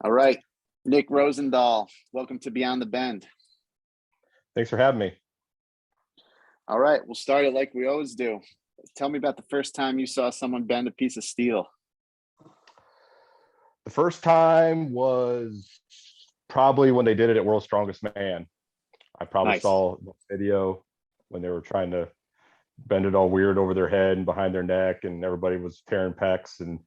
All right, Nick Rosendaul, welcome to Beyond the Bend. Thanks for having me. All right, we'll start it like we always do. Tell me about the first time you saw someone bend a piece of steel. The first time was probably when they did it at World's Strongest Man. I probably Nice. saw the video when they were trying to bend it all weird over their head and behind their neck, and everybody was tearing pecs. And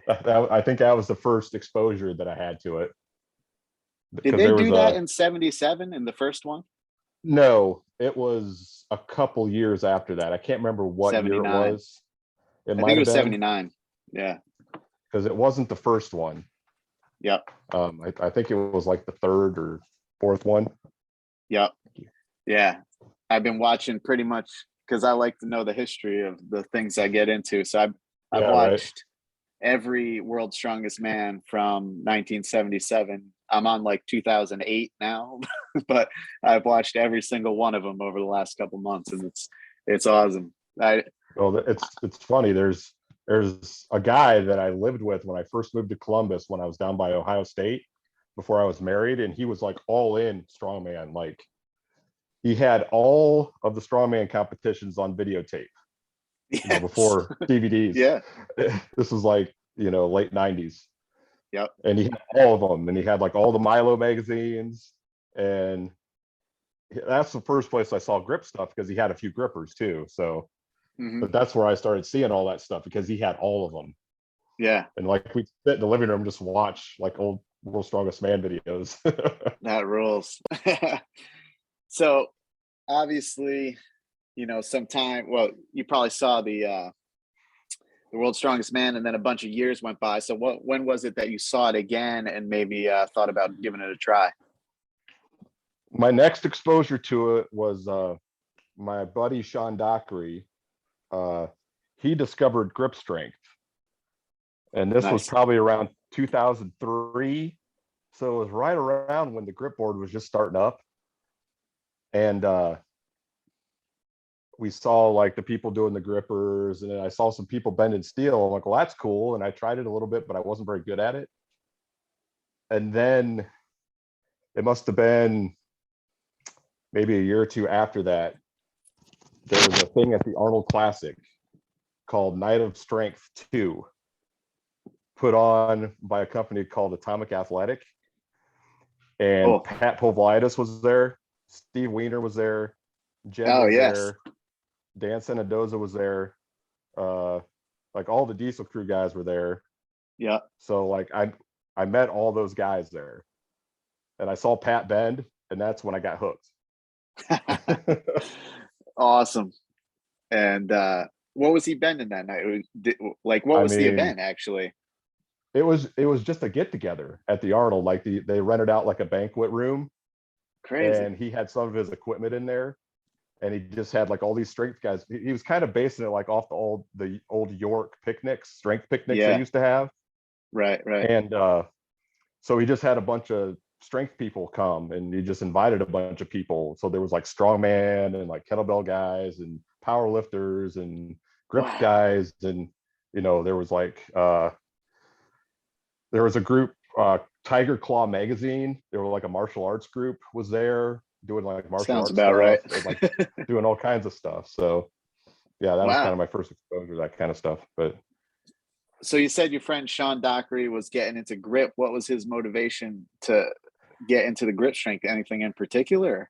I think that was the first exposure that I had to it. Did they do that in 77 in the first one? No, it was a couple years after that. I can't remember what 79. year it was. I think it was 79. Yeah. Because it wasn't the first one. Yep. I think it was like the third or fourth one. Yep. Yeah. I've been watching pretty much because I like to know the history of the things I get into. So I've watched every World's Strongest Man from 1977. I'm on like 2008 now, but I've watched every single one of them over the last couple months, and it's awesome. Well, it's funny. There's a guy that I lived with when I first moved to Columbus when I was down by Ohio State before I was married, and he was like all in strongman. Like he had all of the strongman competitions on videotape. Yes. Before DVDs. Yeah. This was like, late 90s. Yep. And he had all of them. And he had like all the Milo magazines. And that's the first place I saw grip stuff because he had a few grippers too. So, but that's where I started seeing all that stuff because he had all of them. Yeah. And like we sit in the living room, just watch like old World's Strongest Man videos. That rules. So obviously, well, you probably saw the World's Strongest Man, and then a bunch of years went by. So when was it that you saw it again and maybe thought about giving it a try? My next exposure to it was my buddy Shawn Urquhart. He discovered grip strength, and this was probably around 2003. So it was right around when the grip board was just starting up. And we saw like the people doing the grippers, and then I saw some people bending steel. I'm like, well, that's cool. And I tried it a little bit, but I wasn't very good at it. And then it must have been maybe a year or two after that, there was a thing at the Arnold Classic called Night of Strength 2, put on by a company called Atomic Athletic. And Pat Povalitis was there. Steve Weiner was there. Jed was there. Dan Senadoza was there. Like all the Diesel Crew guys were there. Yeah. So like I met all those guys there, and I saw Pat bend, and that's when I got hooked. Awesome. And what was he bending that night? What was the event actually? It was just a get together at the Arnold. Like they rented out like a banquet room. Crazy. And he had some of his equipment in there, and he just had like all these strength guys. He was kind of basing it like off the old York picnics, strength picnics they used to have. Right. And so he just had a bunch of strength people come, and he just invited a bunch of people. So there was like strongman and like kettlebell guys and power lifters and grip guys, and there was like there was a group, Tiger Claw magazine. They were like a martial arts group was there doing like martial arts about stuff, right. and, like doing all kinds of stuff. So yeah, that was kind of my first exposure to that kind of stuff. But so you said your friend Shawn Urquhart was getting into grip. What was his motivation to get into the grip strength? Anything in particular?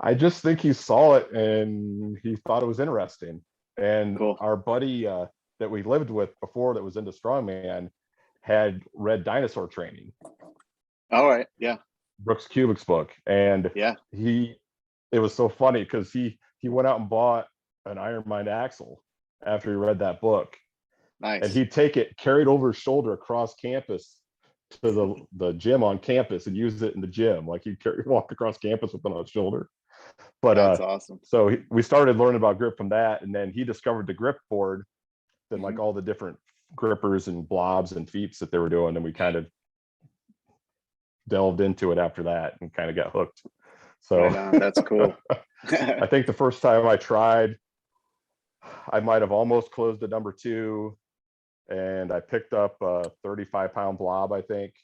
I just think he saw it and he thought it was interesting. And our buddy that we lived with before that was into strongman had read Dinosaur Training. All right. Yeah. Brooks Kubik's book. And it was so funny because he went out and bought an Iron Mind axle after he read that book. Nice. And he'd take it, carry it over his shoulder across campus to the gym on campus and use it in the gym. Like he'd walk across campus with it on his shoulder. But that's awesome. So we started learning about grip from that, and then he discovered the grip board, then like all the different grippers and blobs and feats that they were doing, and we kind of delved into it after that and kind of got hooked. So that's cool. I think the first time I tried, I might have almost closed the number 2, and I picked up a 35-pound blob, I think.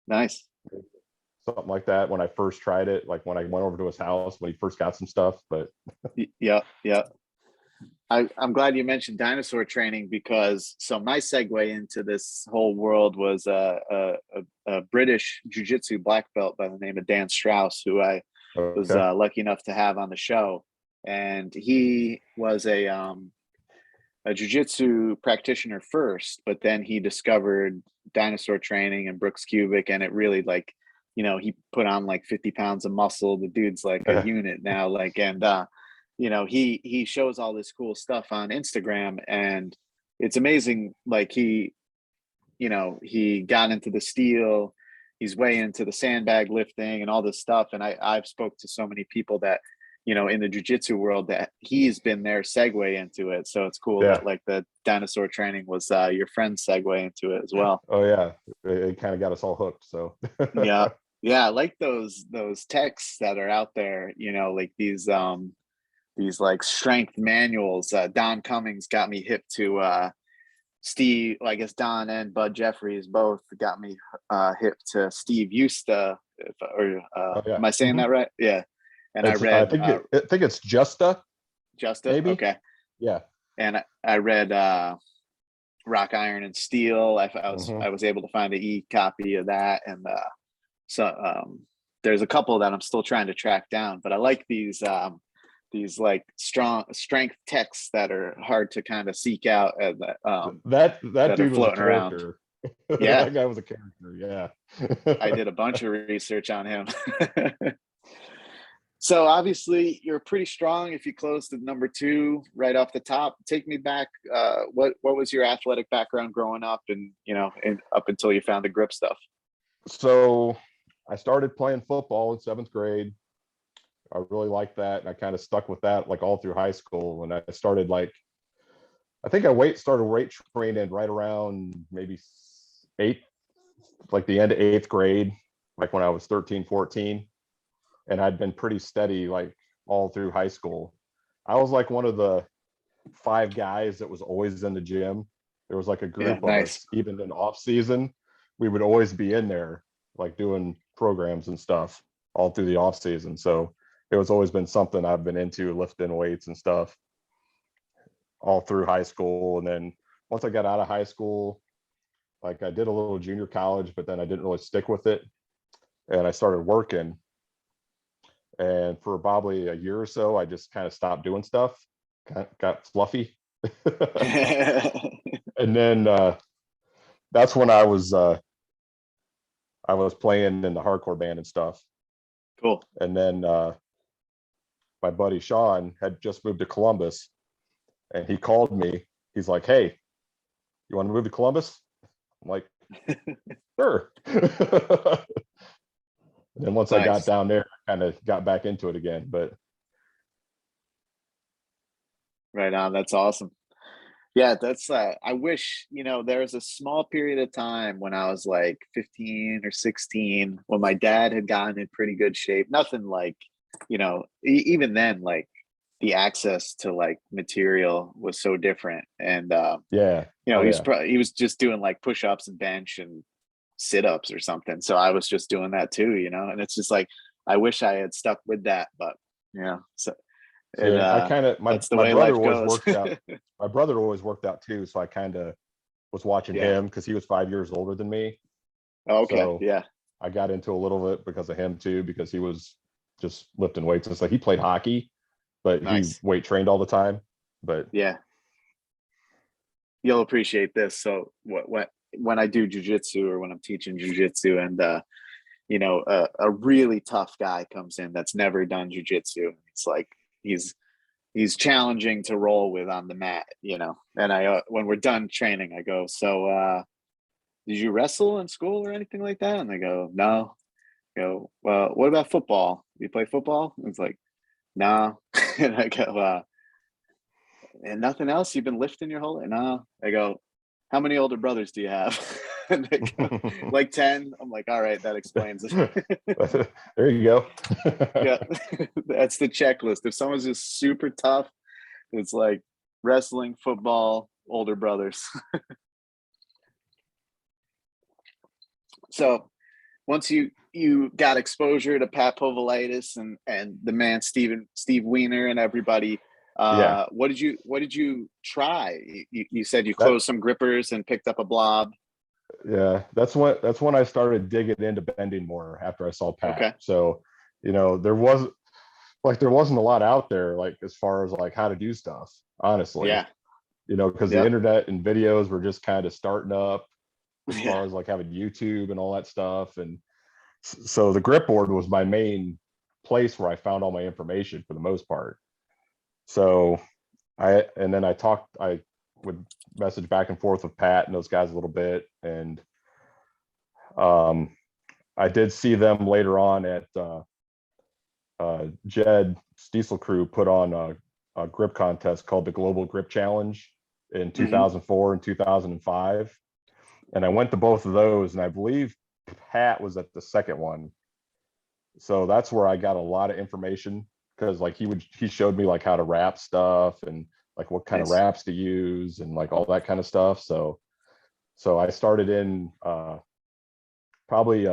Nice. Something like that when I first tried it, like when I went over to his house when he first got some stuff. But yeah. I'm glad you mentioned Dinosaur Training, because so my segue into this whole world was a British jiu-jitsu black belt by the name of Dan Strauss, who I was lucky enough to have on the show. And he was a jiu-jitsu practitioner first, but then he discovered Dinosaur Training and Brooks Cubic, and it really, like, you know, he put on like 50 pounds of muscle. The dude's like a unit now, like, and you know, he shows all this cool stuff on Instagram, and it's amazing. Like, he, you know, he got into the steel, he's way into the sandbag lifting and all this stuff. And I've spoke to so many people that, you know, in the jiu-jitsu world, that he's been their segue into it. So it's cool that like the Dinosaur Training was your friend's segue into it as well. Oh yeah, it kind of got us all hooked. So yeah, I like those texts that are out there, you know, like these like strength manuals. Don Cummings got me hip to Steve, I guess Don and Bud Jeffries both got me hip to Steve Eusta, am I saying that right? Yeah. And I read I think it's Justa maybe. Okay. Yeah. And I read Rock, Iron, and Steel. I was able to find an e-copy of that, and there's a couple that I'm still trying to track down, but I like these like strong strength texts that are hard to kind of seek out, and that that dude are floating around. Yeah, that guy was a character. Yeah. I did a bunch of research on him. So obviously you're pretty strong if you closed at number 2 right off the top. Take me back. What was your athletic background growing up, and, you know, and up until you found the grip stuff? So I started playing football in 7th grade. I really liked that, and I kind of stuck with that like all through high school. And I started, like, I think I started weight training right around maybe 8th, like the end of 8th grade, like when I was 13, 14. And I'd been pretty steady like all through high school. I was like one of the 5 guys that was always in the gym. There was like a group of us, even in off season, we would always be in there, like doing programs and stuff all through the off season. So it was always been something I've been into, lifting weights and stuff all through high school. And then once I got out of high school, like I did a little junior college, but then I didn't really stick with it. And I started working. And for probably a year or so, I just kind of stopped doing stuff, got fluffy. And then that's when I was playing in the hardcore band and stuff. Cool. And then my buddy Shawn had just moved to Columbus, and he called me. He's like, "Hey, you want to move to Columbus?" I'm like, "Sure." And then once I got down there, I kind of got back into it again. But right on. That's awesome. Yeah, that's I wish, you know, there was a small period of time when I was like 15 or 16 when my dad had gotten in pretty good shape. Nothing like, you know, even then, like the access to like material was so different. And you know, he was just doing like push-ups and bench and sit-ups or something. So I was just doing that too, you know, and it's just like I wish I had stuck with that, but you know, so I kind of my brother always worked out. My brother always worked out too, so I kind of was watching him because he was 5 years older than me. Okay. So yeah. I got into a little bit because of him too, because he was just lifting weights. It's like he played hockey, but he weight trained all the time. But yeah, you'll appreciate this. So when I do jujitsu or when I'm teaching jujitsu, and you know, a really tough guy comes in that's never done jujitsu, it's like he's challenging to roll with on the mat, you know. And I when we're done training, I go, "So did you wrestle in school or anything like that?" And they go, "No." I go, "Well, what about football? You play football?" And it's like, "No." And I go, "And nothing else? You've been lifting your whole life?" "No." I go, "How many older brothers do you have?" And they go, "Like 10. I'm like, "All right, that explains it." There you go. Yeah, that's the checklist. If someone's just super tough, it's like wrestling, football, older brothers. So once you got exposure to Pat Povalitis and the man Steve Weiner and everybody, Yeah, what did you try? You said you that closed some grippers and picked up a blob. yeah, that's when I started digging into bending more after I saw Pat. Okay. So, there wasn't a lot out there like as far as like how to do stuff, honestly. Yeah. Because the Yep. internet and videos were just kind of starting up as Yeah. far as like having YouTube and all that stuff. And so the grip board was my main place where I found all my information for the most part. So I would message back and forth with Pat and those guys a little bit. And um, I did see them later on at Jed Stiesel Crew put on a grip contest called the Global Grip Challenge in Hmm. 2004 and 2005. And I went to both of those, and I believe Pat was at the second one. So that's where I got a lot of information, because like he showed me like how to wrap stuff and like what kind of Nice. wraps to use and like all that kind of stuff. So I started in probably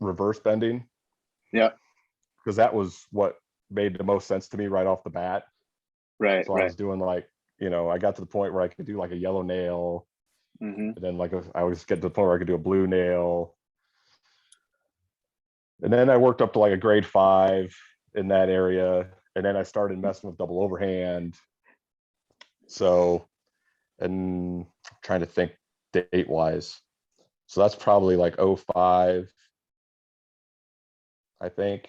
reverse bending, Yeah. because that was what made the most sense to me right off the bat. Right. So I Right. was doing like, I got to the point where I could do like a yellow nail, Hmm. and then I was get to the point where I could do a blue nail. And then I worked up to like a grade 5 in that area. And then I started messing with double overhand. So, and I'm trying to think date wise. So that's probably like '05, I think.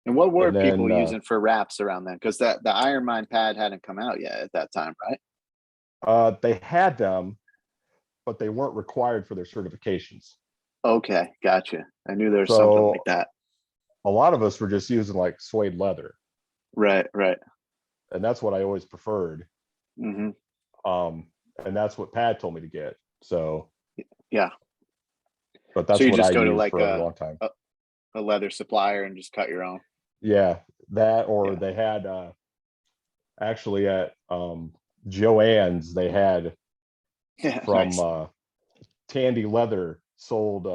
And what were And people then using for wraps around then? Because the Iron Mind pad hadn't come out yet at that time, right? they had them, but they weren't required for their certifications. Okay, gotcha. I knew there was something like So that. a lot of us were just using like suede leather, Right. Right. and that's what I always preferred. Hmm. Um, and that's what Pat told me to get. So, Yeah. but So that's you what I just go to used like for a long time. a leather supplier and just cut your own. Yeah, that, or Yeah. they had actually at Joann's, they had Yeah. from Nice. Tandy Leather sold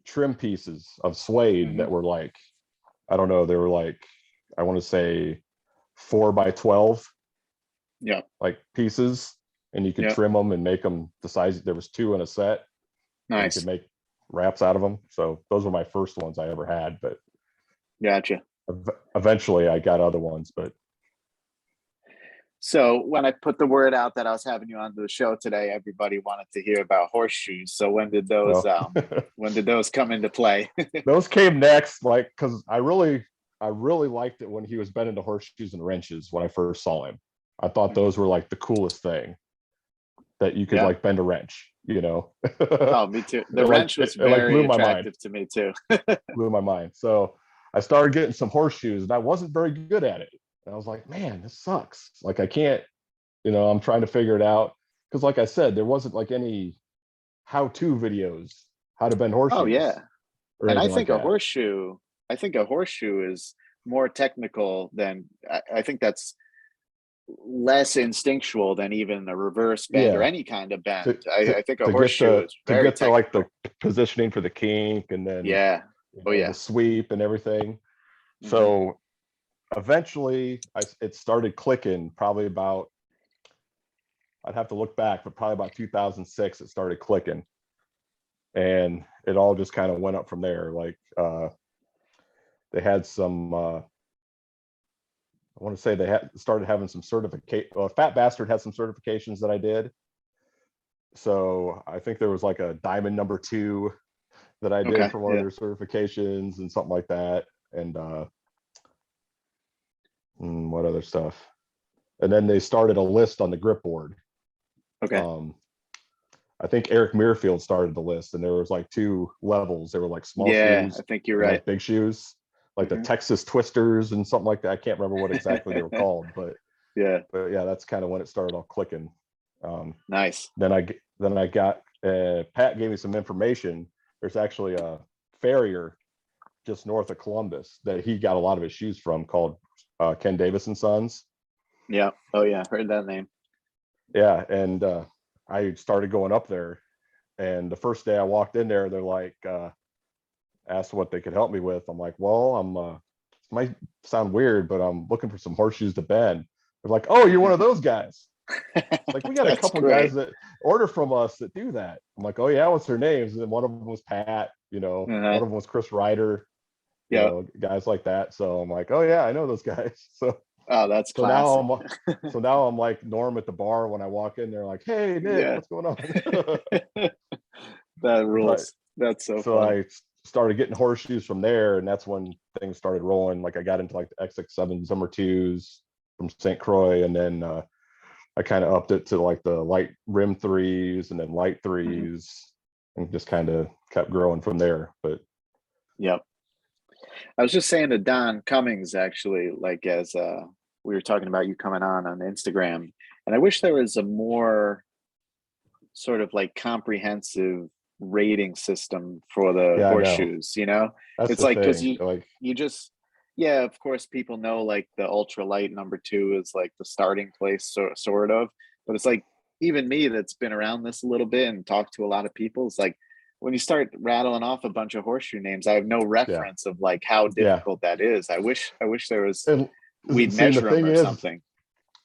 trim pieces of suede Hmm. that were like, I don't know, they were like, I want to say 4x12 Yeah. like pieces, and you could Yeah. trim them and make them the size. There was 2 in a set, and you could Nice. make wraps out of them. So those were my first ones I ever had, but Gotcha. eventually I got other ones. But So when I put the word out that I was having you on the show today, everybody wanted to hear about horseshoes. So well, when did those come into play? those came next, like, because I really liked it when he was bending to horseshoes and wrenches when I first saw him. I thought Mhm. those were like the coolest thing, that you could Yeah. like bend a wrench, Oh, me too. The like wrench was like very blew my mind, attractive to me too. blew my mind. So I started getting some horseshoes, and I wasn't very good at it. And I was like, man, this sucks. Like I can't, I'm trying to figure it out, because like I said, there wasn't like any how-to videos how to bend Oh horseshoes yeah. or And anything like that. I think a horseshoe is more technical than I think that's less instinctual than even a reverse bend or Yeah, any kind of bend. to to I think a to get horseshoe the is very like the technical. positioning for the kink, and then Yeah. Oh the yeah. sweep and everything. Hmm. So eventually it started clicking, probably about, I'd have to look back, but probably about 2006 it started clicking, and it all just kind of went up from there. Like they had some I want to say they had started having some certificate. Well, Fat Bastard had some certifications that I did. So I think there was like a diamond #2 that I did Okay. for one of Yeah. their certifications and something like that. And what other stuff? And then they started a list on the grip board. Okay. Um, I think Eric Muirfield started the list, and there was like 2 levels. They were like small Yeah, I shoes think you're and right. like big shoes, like the Hmm. Texas Twisters and something like that. I can't remember what exactly they were called, but Yeah. yeah, that's kind of when it started all clicking. Nice. Then I got Pat gave me some information. There's actually a farrier just north of Columbus that he got a lot of his shoes from, called Ken Davis and Sons. Yeah. Oh yeah. Heard that name. Yeah, and I started going up there, And the first day I walked in there, they're like, asked what they could help me with. I'm like, well, it might sound weird, but I'm looking for some horseshoes to bend. They're like, oh, you're one of those guys. It's like, we got a couple guys that order from us that do that. I'm like, oh yeah, what's their names? And one of them was Pat, one of them was Chris Ryder, guys like that. So I'm like, oh yeah, I know those guys. So that's classic. Now I'm like Norm at the bar when I walk in. They're like, hey Nick, what's going on? That rules. That's so fun. I started getting horseshoes from there, and that's when things started rolling. Like I got into like the XX7 Summer 2s from St. Croix, and then I kind of upped it to like the light rim 3s and then light 3s, and just kind of kept growing from there. But yep. I was just saying to Don Cummings, actually, like as we were talking about you coming on Instagram, and I wish there was a more sort of like comprehensive rating system for the horseshoes. That's it's like, because you just of course people know like the ultralight number 2 is like the starting place, sort of, but it's like, even me that's been around this a little bit and talked to a lot of people, it's like when you start rattling off a bunch of horseshoe names, I have no reference of like how difficult that is. I wish there was, we'd measure them or something.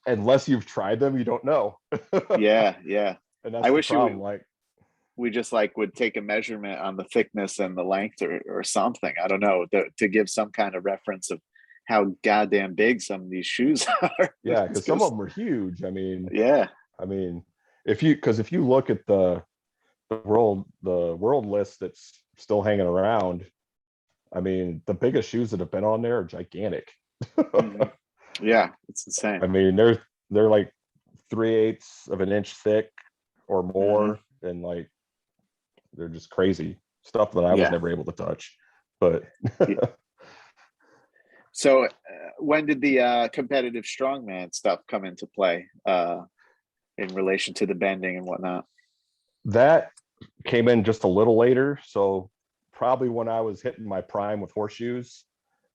Unless you've tried them, you don't know. Yeah. And that's the problem. We just like would take a measurement on the thickness and the length or something. I don't know, to give some kind of reference of how goddamn big some of these shoes are. Yeah, because some of them are huge. I mean, if you look at the world list that's still hanging around, I mean, the biggest shoes that have been on there are gigantic. Yeah, it's insane. I mean, they're like 3/8 of an inch thick or more, and like they're just crazy stuff that I was never able to touch. But so when did the competitive strongman stuff come into play in relation to the bending and whatnot? That came in just a little later, so probably when I was hitting my prime with horseshoes.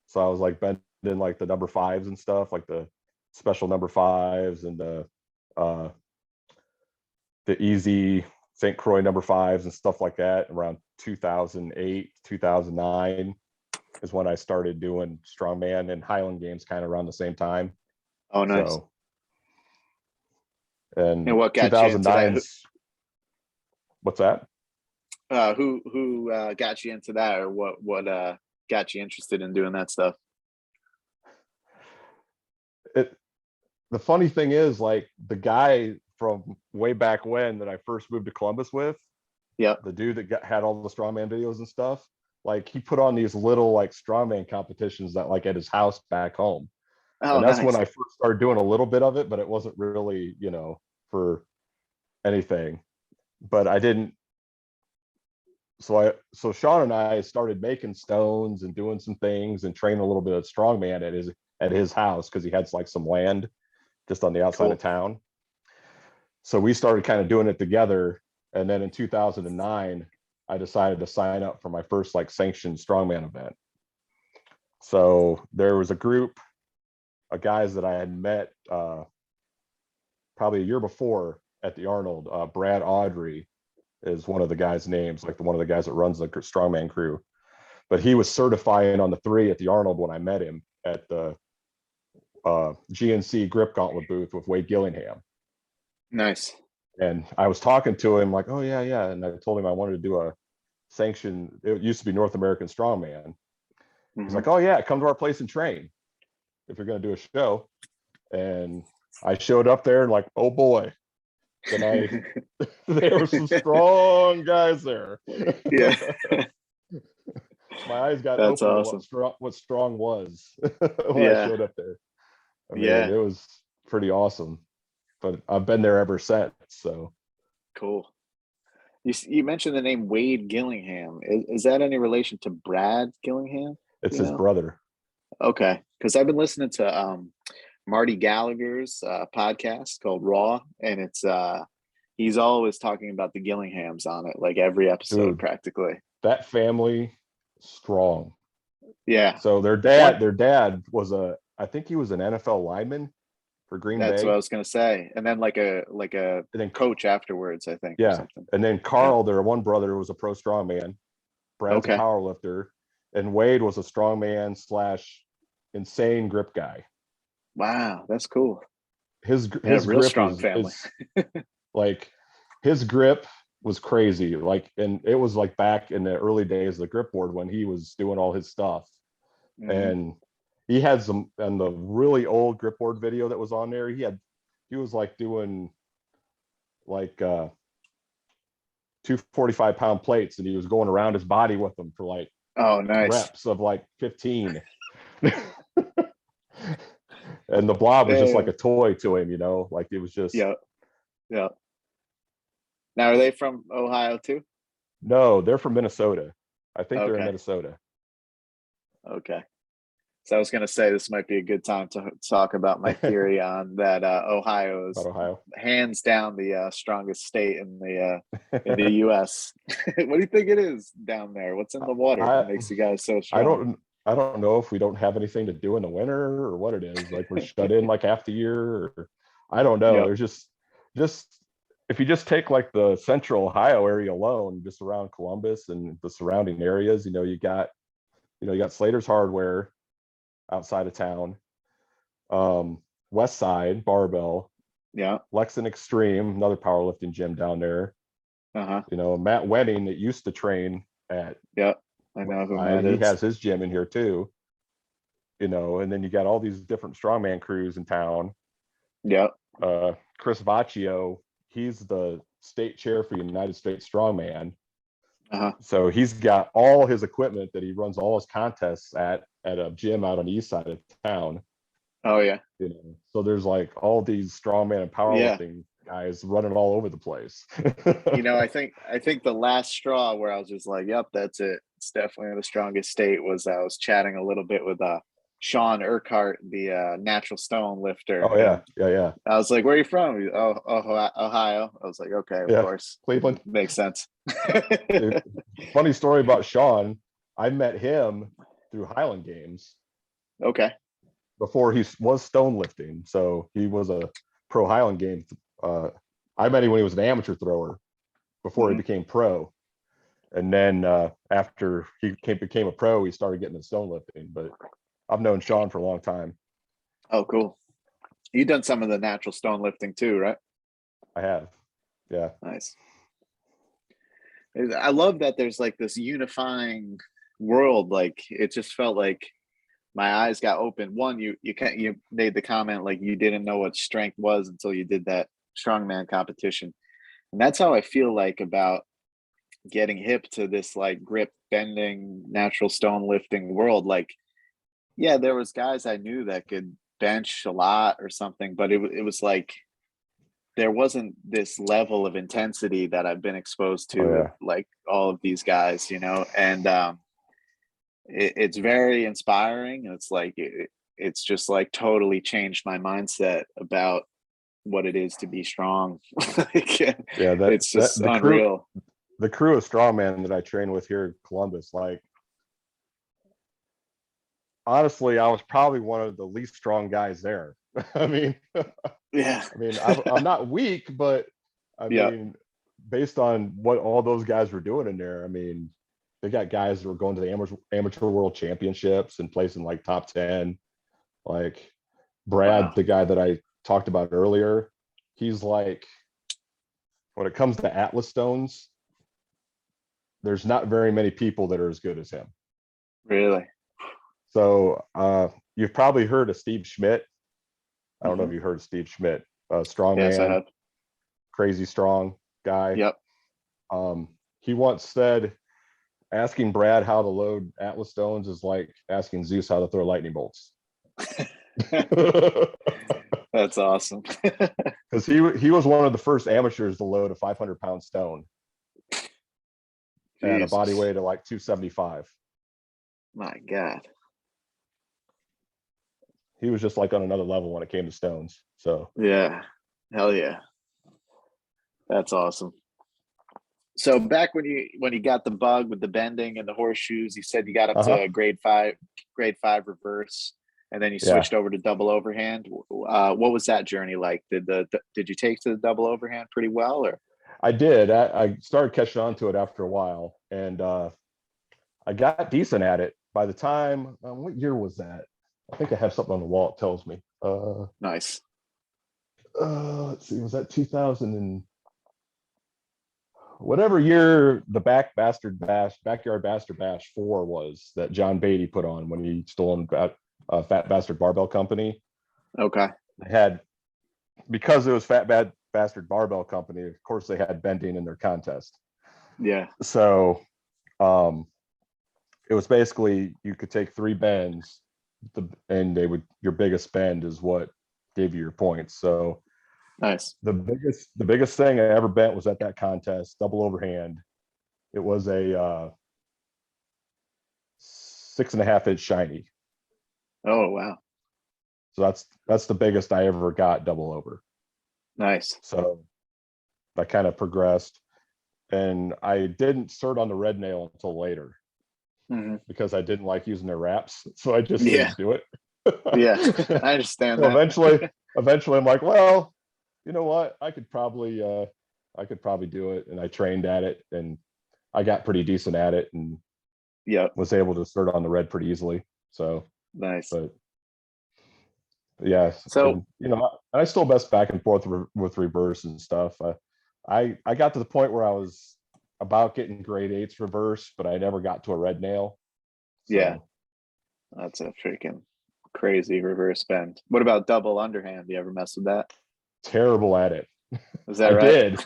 So I was like bending like the number 5s and stuff, like the special number 5s and the easy St. Croix number 5s and stuff like that. Around 2008, 2009 is when I started doing strongman and Highland Games kind of around the same time. Oh, nice. So, and what got you into that? What's that? Who got you into that, or what got you interested in doing that stuff? The funny thing is, like, the guy from way back when that I first moved to Columbus with, the dude that had all the strongman videos and stuff, like he put on these little like strongman competitions that like at his house back home. And that's when I first started doing a little bit of it, but it wasn't really, for anything. But I didn't. So Shawn and I started making stones and doing some things and training a little bit of strongman at his house, because he had like some land just on the outside of town. So we started kind of doing it together. And then in 2009, I decided to sign up for my first like sanctioned strongman event. So there was a group of guys that I had met probably a year before at the Arnold. Brad Audrey is one of the guys' names, like one of the guys that runs the strongman crew. But he was certifying on the 3 at the Arnold when I met him at the GNC grip gauntlet booth with Wade Gillingham. Nice. And I was talking to him like, oh yeah. And I told him I wanted to do a sanction. It used to be North American Strongman. He's like, oh yeah, come to our place and train if you're going to do a show. And I showed up there and like, oh boy, then there were some strong guys there. Yeah. My eyes got That's open awesome. to what strong was when I showed up there. I mean, it was pretty awesome. But I've been there ever since. So cool. You mentioned the name Wade Gillingham. Is that any relation to Brad Gillingham? It's his brother. Okay, because I've been listening to Marty Gallagher's podcast called Raw, and it's he's always talking about the Gillinghams on it, like every episode. Dude, practically. That family, strong. Yeah. So their dad was I think he was an NFL lineman for Green That's what I Bay. was gonna say. And then like a And then coach afterwards, I think, or yeah, something. and then Carl, their one brother, was a pro strongman. Brad's a Okay. power lifter, and Wade was a strongman / insane grip guy. Wow, that's cool. His Real grip strong family. is like his grip was crazy. Like, and it was like back in the early days of the grip board when he was doing all his stuff. Mhm. And he had some on the really old grip board video that was on there. He was like doing like 245-pound plates, and he was going around his body with them for like Oh, nice. reps of like 15. And the blob was just like a toy to him, like it was just. Yeah. Now, are they from Ohio too? No, they're from Minnesota. I think they're in Okay. Minnesota. Okay. So I was going to say this might be a good time to talk about my theory on that. Ohio is Ohio, hands down the strongest state in the U.S. What do you think it is down there? What's in the water that makes you guys so strong? I don't know if we don't have anything to do in the winter or what it is. Like we're shut in like half the year, or I don't know. Yep. There's just if you just take like the central Ohio area alone, just around Columbus and the surrounding areas, you got Slater's Hardware outside of town, West Side Barbell, Yeah. Lexington Extreme, another powerlifting gym down there. Uh-huh. Matt Wenning that used to train at. Yep. I know who Matt he is. has his gym in here too. And then you got all these different strongman crews in town. Yep. Chris Vaccio, he's the state chair for United States Strongman. Uh-huh. So he's got all his equipment that he runs all his contests at a gym out on the east side of town. Oh yeah. So there's like all these strongman and powerlifting guys running all over the place. I think the last straw where I was just like, yep, that's it. It's definitely the strongest state was I was chatting a little bit with Shawn Urquhart, the natural stone lifter. Oh yeah. Yeah. I was like, where are you from? Oh, Ohio. I was like, okay, of course. Cleveland. Makes sense. Funny story about Shawn. I met him through Highland Games. Okay. Before he was stone lifting. So he was a pro Highland Games. I met him when he was an amateur thrower before he became pro. And then after he became a pro, he started getting into stone lifting. But I've known Shawn for a long time. Oh, cool. You've done some of the natural stone lifting too, right? I have. Yeah. Nice. I love that there's like this unifying world. Like it just felt like my eyes got open. One, you made the comment like you didn't know what strength was until you did that strongman competition. And that's how I feel like about getting hip to this like grip bending, natural stone lifting world. Like, yeah, there was guys I knew that could bench a lot or something, but it was like there wasn't this level of intensity that I've been exposed to with like all of these guys, and it's very inspiring. It's like it's just like totally changed my mindset about what it is to be strong. It's just unreal. The crew of strongman that I train with here in Columbus, like honestly, I was probably one of the least strong guys there. I mean, I'm not weak, but I mean, based on what all those guys were doing in there, I mean, they got guys that were going to the amateur world championships and placing like top 10. Like Brad, the guy that I talked about earlier, he's like, when it comes to Atlas stones, there's not very many people that are as good as him. Really? So you've probably heard of Steve Schmidt. I don't know if you heard of Steve Schmidt, strongman, yes, I have. Crazy strong guy. Yep. He once said, asking Brad how to load Atlas stones is like asking Zeus how to throw lightning bolts. That's awesome. Because he was one of the first amateurs to load a 500-pound stone at a body weight of like 275. My God. He was just like on another level when it came to stones. So yeah, hell yeah, that's awesome. So back when you got the bug with the bending and the horseshoes, you said you got up to grade 5 reverse, and then you switched over to double overhand. What was that journey like? Did you take to the double overhand pretty well, or? I did. I started catching on to it after a while, and I got decent at it. By the time, what year was that? I think I have something on the wall. It tells me. Nice. Let's see. Was that 2000 and whatever year the Backyard Bastard Bash 4 was that John Beatty put on when he stole Fat Bastard Barbell Company? Okay. They had, because it was Fat Bastard Barbell Company, of course they had bending in their contest. Yeah. So it was basically you could take 3 bends, and your biggest bend is what gave you your points. So nice. The biggest thing I ever bent was at that contest, double overhand. It was a 6.5 inch shiny. Oh wow. So that's the biggest I ever got double over. Nice. So I kind of progressed, and I didn't cert on the red nail until later because I didn't like using their wraps. So I just didn't do it. Yeah, I understand so that. Eventually I'm like, well, you know what? I could probably do it. And I trained at it, and I got pretty decent at it, and was able to cert on the red pretty easily. So nice. But yeah, so I still best back and forth with reverse and stuff. I got to the point where I was about getting grade 8s reverse, but I never got to a red nail. So. Yeah, that's a freaking crazy reverse bend. What about double underhand? You ever mess with that? Terrible at it. Is that right?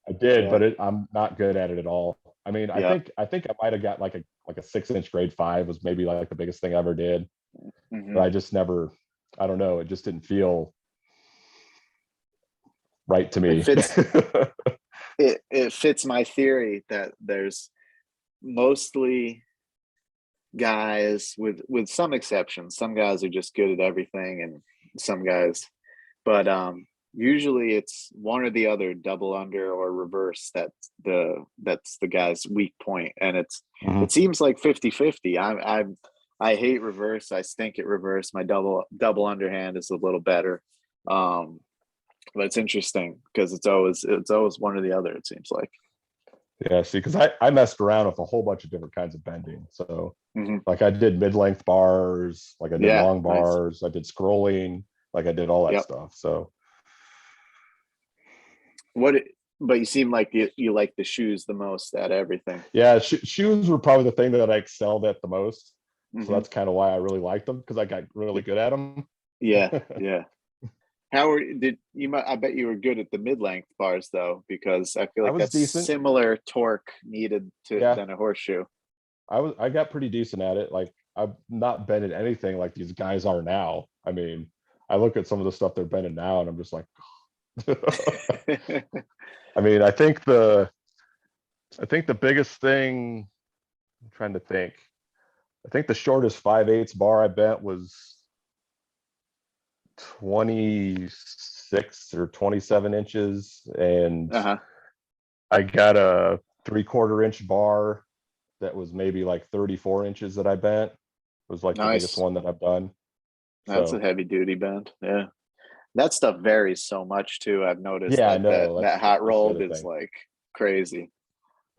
I did, but I'm not good at it at all. I mean, I think I might have got like a 6 inch grade 5 was maybe like the biggest thing I ever did. But I just never, I don't know, it just didn't feel right to me. It fits my theory that there's mostly guys with some exceptions. Some guys are just good at everything, and some guys, but usually it's one or the other, double under or reverse, that's the guy's weak point. And it seems like 50-50. I hate reverse. I stink at reverse. My double underhand is a little better. But it's interesting because it's always one or the other, it seems like. Yeah, see, because I messed around with a whole bunch of different kinds of bending. So like I did mid-length bars, like I did long bars, I did scrolling, like I did all that stuff. So but you seem like you like the shoes the most out of everything. Yeah, shoes were probably the thing that I excelled at the most. So that's kind of why I really liked them, because I got really good at them. Yeah. I bet you were good at the mid-length bars though, because I feel like that's decent. Similar torque needed than a horseshoe. I got pretty decent at it. Like I've not bended anything like these guys are now. I mean, I look at some of the stuff they're bending now, and I'm just like, I mean, I think the biggest thing, I'm trying to think. I think the shortest 5/8 bar I bent was 26 or 27 inches, and I got a 3/4 inch bar that was maybe like 34 inches that I bent. It was like the biggest one that I've done. That's a heavy duty bend. Yeah, that stuff varies so much too. I've noticed that hot rolled is like crazy.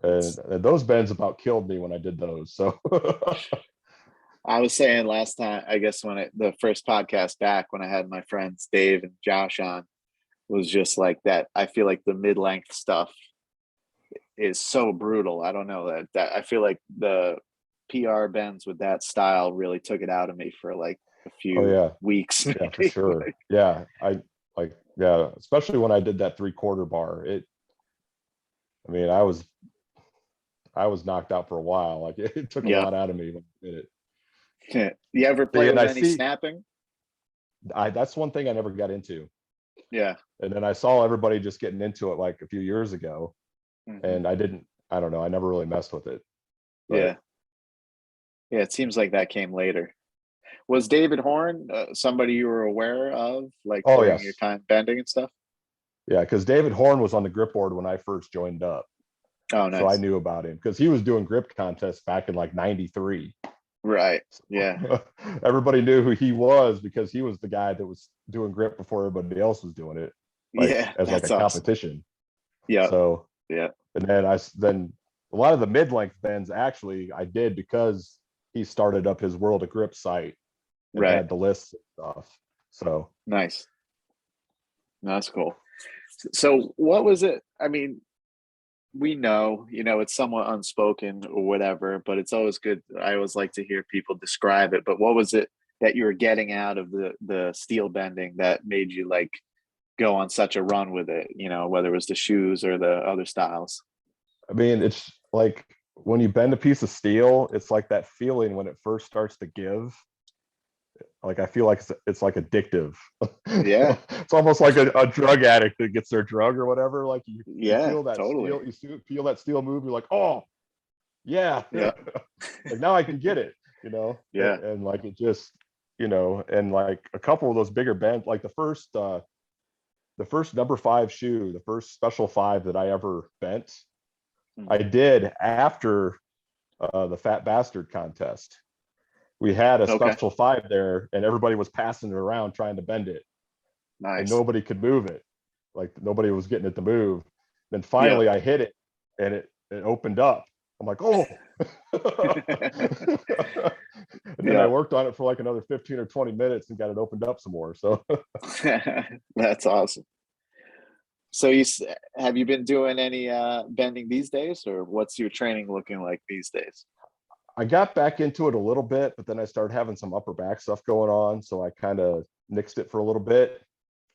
And those bends about killed me when I did those. So I was saying last time, I guess the first podcast back, when I had my friends Dave and Josh on, was just like that. I feel like the mid-length stuff is so brutal. I don't know that I feel like the PR bends with that style really took it out of me for like a few weeks. Yeah, for sure. Yeah. Especially when I did that 3/4 bar. I mean, I was knocked out for a while. Like it took a lot out of me when I did it. You ever play with any snapping? That's one thing I never got into. Yeah. And then I saw everybody just getting into it like a few years ago, and I don't know, I never really messed with it. But. Yeah, it seems like that came later. Was David Horn somebody you were aware of, like during your time bending and stuff? Yeah, because David Horn was on the grip board when I first joined up. Oh, nice. So I knew about him because he was doing grip contests back in like '93. Right. Yeah. Everybody knew who he was because he was the guy that was doing grip before everybody else was doing it, like Yeah. as like a That's awesome. competition. Yeah. So, Yeah. and then a lot of the mid-length bends actually I did because he started up his World of Grip site and Right. had the lists and stuff. So Nice. That's cool. So what was it? I mean, we know, it's somewhat unspoken or whatever, but it's always good. I always like to hear people describe it. But what was it that you were getting out of the steel bending that made you like go on such a run with it, whether it was the shoes or the other styles? I mean, it's like when you bend a piece of steel, it's like that feeling when it first starts to give. Like I feel like it's like addictive. Yeah. It's almost like a drug addict that gets their drug or whatever. Like you Yeah, feel that totally. steel, feel that steel move. You're like, oh yeah, Yeah. like now I can get it, you know. Yeah. And like it just, and like a couple of those bigger bends, like the first number 5 shoe, the first special 5 that I ever bent, I Mhm. did after the Fat Bastard contest. We had a Okay. special 5 there, and everybody was passing it around trying to bend it, and Nice. nobody could move it. Like nobody was getting it to move. Then Yeah. finally, I hit it, and it opened up. I'm like, oh. And then I Yeah. worked on it for like another 15 or 20 minutes and got it opened up some more. So That's awesome. So have you been doing any bending these days, or what's your training looking like these days? I got back into it a little bit, but then I started having some upper back stuff going on. So I kind of nixed it for a little bit.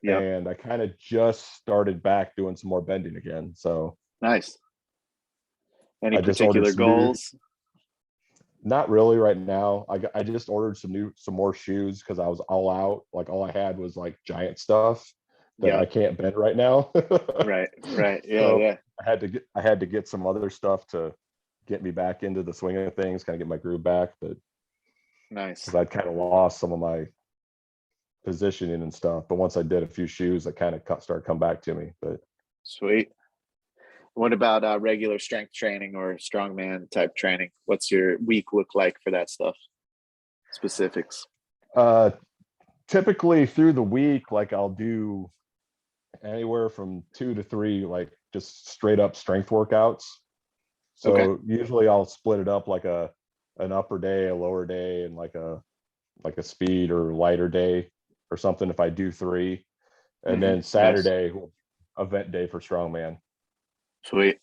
Yep. And I kind of just started back doing some more bending again. So Nice. Any I just ordered particular some new, goals? not really right now. I just ordered some more shoes because I was all out. Like all I had was like giant stuff that I Yep. can't bend right now. Right. Right. Yeah. So Yeah. I had to get some other stuff to get me back into the swing of things, kind of get my groove back. But Nice. because I'd kind of lost some of my positioning and stuff. But once I did a few shoes, that kind of started come back to me. But Sweet. What about regular strength training or strongman type training? What's your week look like for that stuff? Specifics. uh, typically through the week, like I'll do anywhere from 2 to 3, like just straight up strength workouts. Okay. So usually I'll split it up like an upper day, a lower day, and like a speed or lighter day or something if I do 3. And then Nice. Saturday, event day for strongman. Sweet.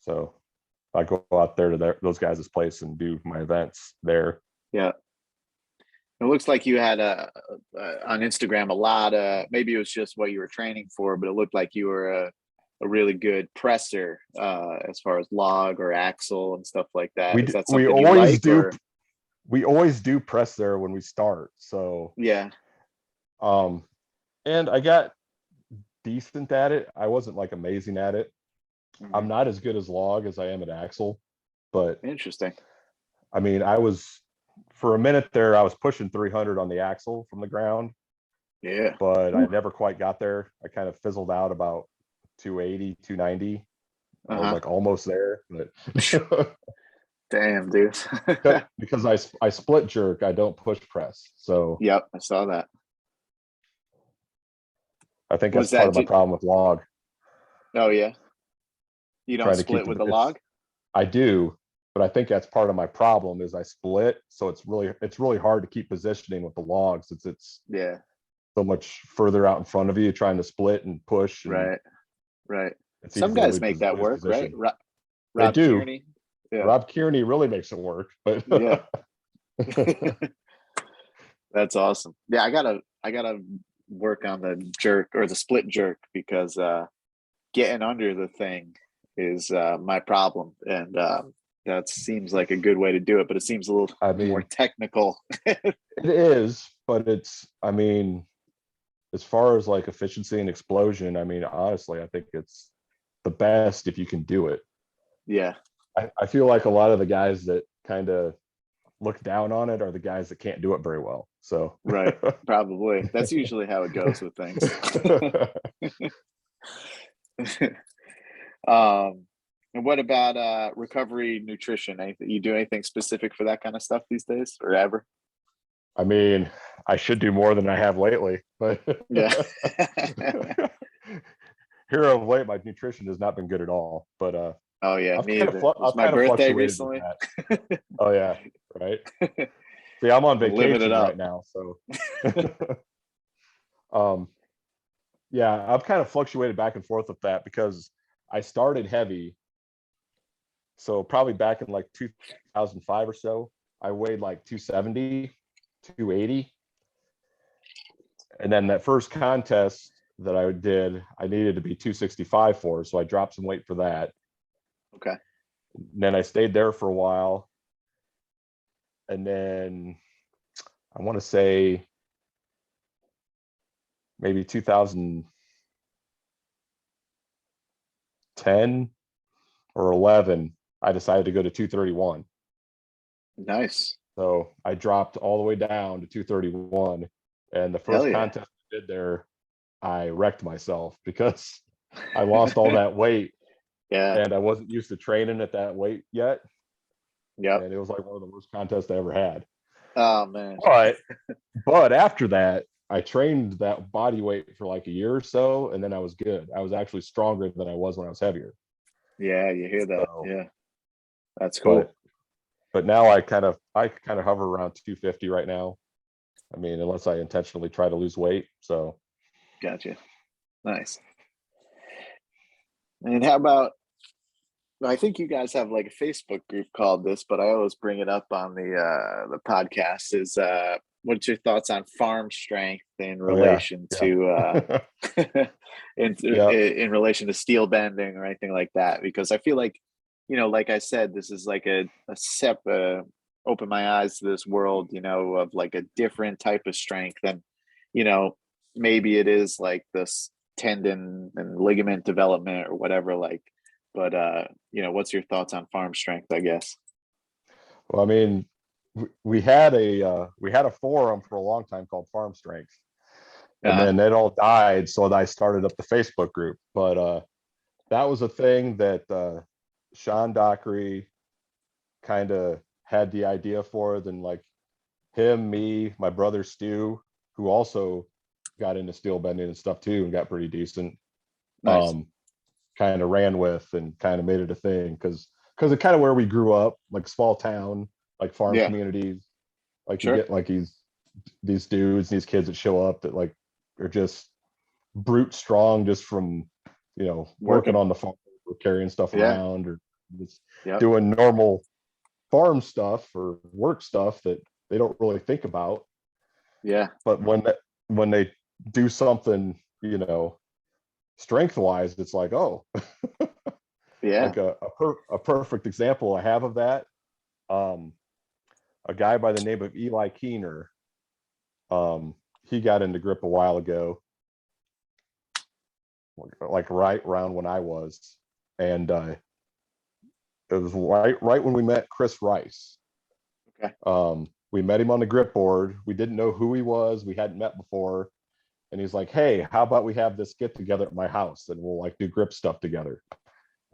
So I go out there to those guys' place and do my events there. Yeah. It looks like you had on Instagram a lot. Maybe it was just what you were training for, but it looked like you were a really good presser as far as log or axle and stuff like that. Is that We something you always like, do or? we always do press there when we start. So Yeah. um and I got decent at it. I wasn't like amazing at it. I'm Mhm. not as good as log as I am at axle, but Interesting. I mean, I was for a minute there, I was pushing 300 on the axle from the ground, Yeah. but I Ooh. never quite got there. I kind of fizzled out about 280, 290. I was Uh-huh. like almost there, but Damn, dude. because I split jerk, I don't push press. So Yep, I saw that. I think that's Was part that of my problem with log, oh yeah. You don't trying to keep split with the it's log? I do, but I think that's part of my problem is I split. So it's really hard to keep positioning with the logs since it's Yeah. so much further out in front of you trying to split and push, and Right. Right. it's Some easy to guys make that lose work, right? position. They Rob do. Kearney. Yeah. Rob Kearney really makes it work, but Yeah. That's awesome. Yeah, I gotta work on the jerk or the split jerk because getting under the thing is my problem. And that seems like a good way to do it, but it seems a little I more mean, technical. it is, but I mean, as far as like efficiency and explosion, I mean, honestly, I think it's the best if you can do it. Yeah. I feel like a lot of the guys that kind of look down on it are the guys that can't do it very well. So, Right. Probably. That's usually how it goes with things. um And what about recovery nutrition? Anything, you do anything specific for that kind of stuff these days or ever? I mean, I should do more than I have lately, but Yeah. here of late, my nutrition has not been good at all. But Oh yeah, I've me kind of either. It was I've my kind of birthday fluctuated with recently. that. Oh yeah, right. See, I'm on Living it vacation up. right now, so um, yeah, I've kind of fluctuated back and forth with that because I started heavy. So probably back in like 2005 or so, I weighed like 270, 280. And then that first contest that I did, I needed to be 265 for. So I dropped some weight for that. Okay. And then I stayed there for a while. And then I want to say maybe 2010 or 11, I decided to go to 231. Nice. So I dropped all the way down to 231. And the Hell first yeah. contest I did there, I wrecked myself because I lost all that weight Yeah. and I wasn't used to training at that weight yet. Yep. And it was like one of the worst contests I ever had. Oh man. But after that, I trained that body weight for like a year or so, and then I was good. I was actually stronger than I was when I was heavier. Yeah, you hear that. So, Yeah. That's cool. but now I kind of hover around 250 right now. I mean, unless I intentionally try to lose weight. So Gotcha. Nice. And how about, I think you guys have like a Facebook group called this, but I always bring it up on the podcast is what's your thoughts on farm strength in relation to yeah. in relation to steel bending or anything like that? Because I feel like, like I said, this is like a step open my eyes to this world, of like a different type of strength. And, maybe it is like this tendon and ligament development or whatever, like, but what's your thoughts on farm strength, I guess? Well, I mean, we had a forum for a long time called Farm Strength, and Uh-huh. then it all died. So I started up the Facebook group. But that was a thing that Sean Dockery kind of had the idea for. Then like him, me, my brother Stu, who also got into steel bending and stuff too, and got pretty decent. Nice. Um, kind of ran with and kind of made it a thing because it's kind of where we grew up, like small town, like farm Yeah, communities. Like you sure. get like these dudes, these kids that show up that like are just brute strong just from working Working. on the farm or carrying stuff Yeah. around or just Yep. doing normal farm stuff or work stuff that they don't really think about. Yeah. But when they do something, strength wise, it's like, oh, Yeah. like a perfect example I have of that. Um, a guy by the name of Eli Keener, he got into grip a while ago, like right around when I was, and it was right when we met Chris Rice. Okay. We met him on the grip board. We didn't know who he was. We hadn't met before, and he's like, "Hey, how about we have this get together at my house and we'll like do grip stuff together?" I'm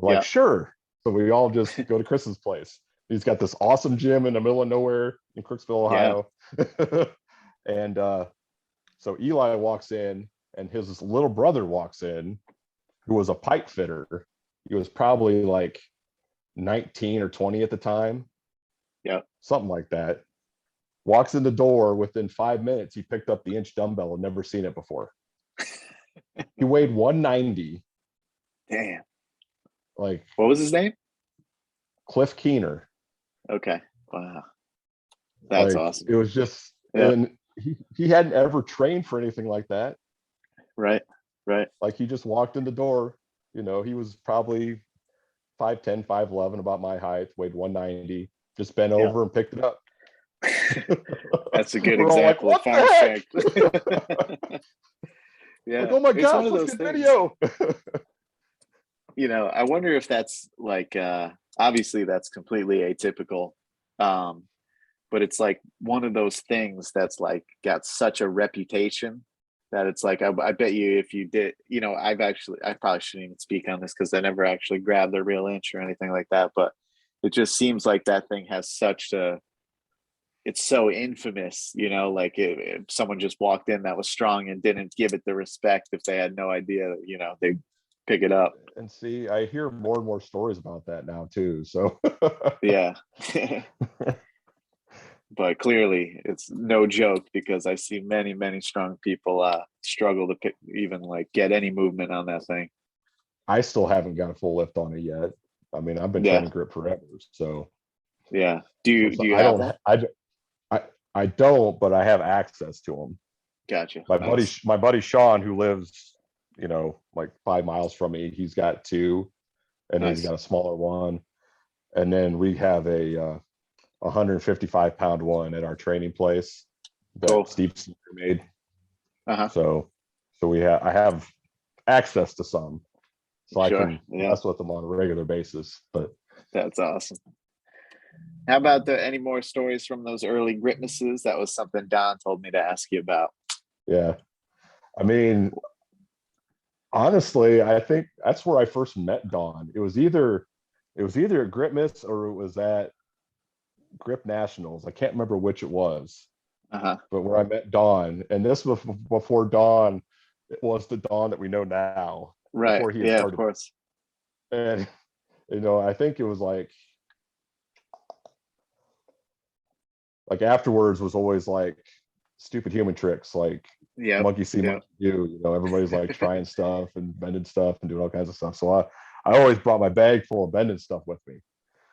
like, Yeah. sure. So we all just go to Chris's place. He's got this awesome gym in the middle of nowhere in Crooksville, Yeah. Ohio. And so Eli walks in, and his little brother walks in, who was a pipe fitter. He was probably like 19 or 20 at the time, Yeah. something like that. Walks in the door. Within 5 minutes, he picked up the inch dumbbell. Had never seen it before. He weighed 190. Damn. Like What was his name? Cliff Keener. Okay. Wow. That's Like awesome. it was just, Yeah. and he hadn't ever trained for anything like that. Right. Right. Like he just walked in the door. He was probably 5'10", 5'11", about my height, weighed 190, just bent Yeah. over and picked it up. That's a good We're all like, example of what farm the heck? strength. Yeah. Like, oh my It's one gosh, of let's those get things. video. I wonder if that's like obviously that's completely atypical. But it's like one of those things that's like got such a reputation that it's like, I bet you if you did, I probably shouldn't even speak on this because I never actually grabbed the real inch or anything like that, but it just seems like that thing has it's so infamous, like if someone just walked in that was strong and didn't give it the respect, if they had no idea, they'd pick it up. And see, I hear more and more stories about that now too. So Yeah. But clearly it's no joke because I see many, many strong people struggle to even like get any movement on that thing. I still haven't got a full lift on it yet. I mean, I've been Yeah. training grip forever. So Yeah. Do you I have don't, one? I don't, but I have access to them. Gotcha. My buddy Shawn, who lives, like 5 miles from me, he's got two, and he's got a smaller one. And then we have a 155-pound one at our training place that Cool. Steve made. Uh-huh. So I have access to some, so I can Yeah. mess with them on a regular basis. But That's awesome. How about any more stories from those early grip misses? That was something Don told me to ask you about. yeah, I mean, honestly, I think that's where I first met Don. It was either at Grip Miss or it was at Grip Nationals. I can't remember which it was. Uh-huh. But where I met Don, and this was before Don, it was the Don that we know now. Right. Before he had Yeah, started. of course. And I think it was like afterwards was always like stupid human tricks, like monkey see, monkey do. Everybody's like trying stuff and bending stuff and doing all kinds of stuff. So I always brought my bag full of bending stuff with me.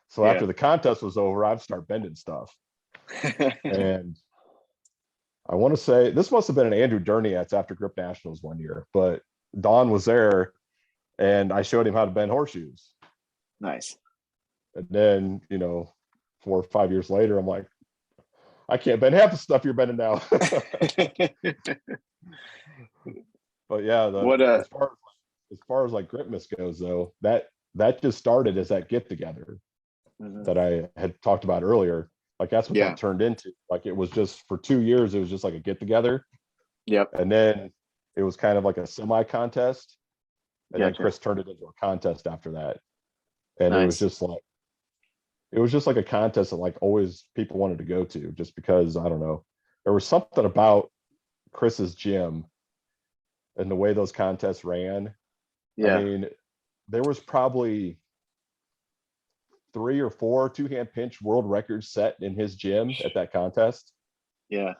So after the contest was over, I'd start bending stuff. And I want to say this must have been an Andrew Derniat's after Grip Nationals one year, but Don was there and I showed him how to bend horseshoes. Nice. And then, 4 or 5 years later, I'm like, I can't bend half the stuff you're bending now. But yeah, as far as like grip miss goes, though, that just started as that get together that I had talked about earlier. Like that's what that turned into. Like it was just for 2 years, it was just like a get together. Yep. And then it was kind of like a semi contest. And then Chris turned it into a contest after that. And it was just like a contest that like always people wanted to go to, just because, I don't know, there was something about Chris's gym and the way those contests ran. Yeah. I mean, there was probably 3 or 4 two-hand pinch world records set in his gym at that contest. Yeah.